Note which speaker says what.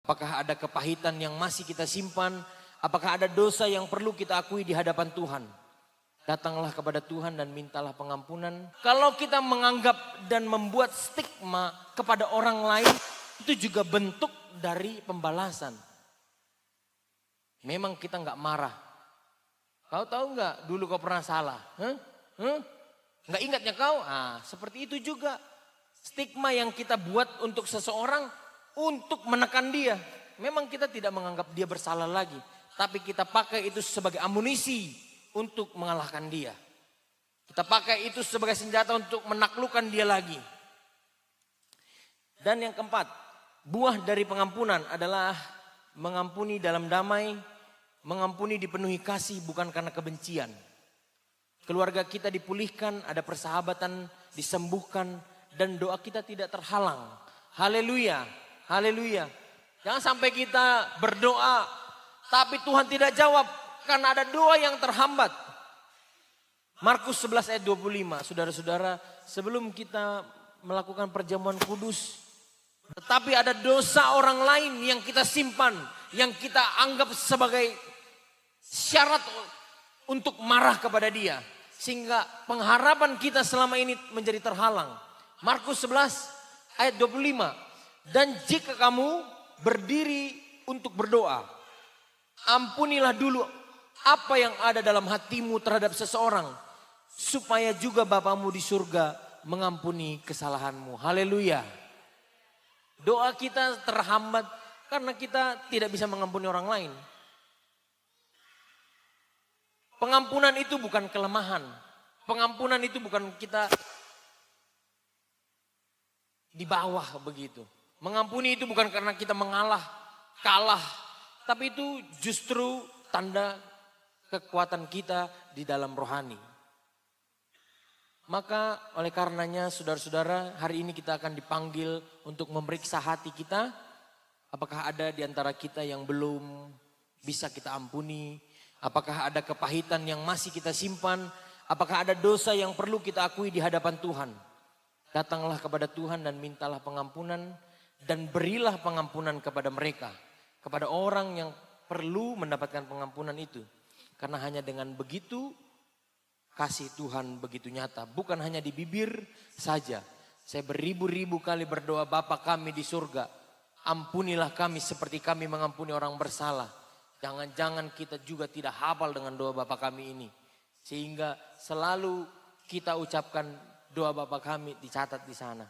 Speaker 1: Apakah ada kepahitan yang masih kita simpan? Apakah ada dosa yang perlu kita akui di hadapan Tuhan? Datanglah kepada Tuhan dan mintalah pengampunan. Kalau kita menganggap dan membuat stigma kepada orang lain, itu juga bentuk dari pembalasan. Memang kita nggak marah. Kau tahu nggak dulu kau pernah salah? Nggak ingatnya kau? Seperti itu juga. Stigma yang kita buat untuk seseorang untuk menekan dia. Memang kita tidak menganggap dia bersalah lagi. Tapi kita pakai itu sebagai amunisi untuk mengalahkan dia. Kita pakai itu sebagai senjata untuk menaklukkan dia lagi. Dan yang keempat, buah dari pengampunan adalah mengampuni dalam damai, mengampuni dipenuhi kasih bukan karena kebencian. Keluarga kita dipulihkan, ada persahabatan, disembuhkan, dan doa kita tidak terhalang. Haleluya, haleluya. Jangan sampai kita berdoa, tapi Tuhan tidak jawab karena ada doa yang terhambat. Markus 11 ayat 25, saudara-saudara, sebelum kita melakukan perjamuan kudus, tetapi ada dosa orang lain yang kita simpan, yang kita anggap sebagai syarat untuk marah kepada dia. Sehingga pengharapan kita selama ini menjadi terhalang. Markus 11 ayat 25. Dan jika kamu berdiri untuk berdoa, ampunilah dulu apa yang ada dalam hatimu terhadap seseorang, supaya juga Bapamu di surga mengampuni kesalahanmu. Haleluya. Doa kita terhambat karena kita tidak bisa mengampuni orang lain. Pengampunan itu bukan kelemahan. Pengampunan itu bukan kita di bawah begitu. Mengampuni itu bukan karena kita kalah. Tapi itu justru tanda kekuatan kita di dalam rohani. Maka oleh karenanya saudara-saudara, hari ini kita akan dipanggil untuk memeriksa hati kita. Apakah ada di antara kita yang belum bisa kita ampuni? Apakah ada kepahitan yang masih kita simpan? Apakah ada dosa yang perlu kita akui di hadapan Tuhan? Datanglah kepada Tuhan dan mintalah pengampunan. Dan berilah pengampunan kepada mereka. Kepada orang yang perlu mendapatkan pengampunan itu. Karena hanya dengan begitu kasih Tuhan begitu nyata. Bukan hanya di bibir saja. Saya beribu-ribu kali berdoa, Bapa kami di surga, ampunilah kami seperti kami mengampuni orang bersalah. Jangan-jangan kita juga tidak hafal dengan doa Bapa kami ini. Sehingga selalu kita ucapkan doa Bapa kami dicatat di sana.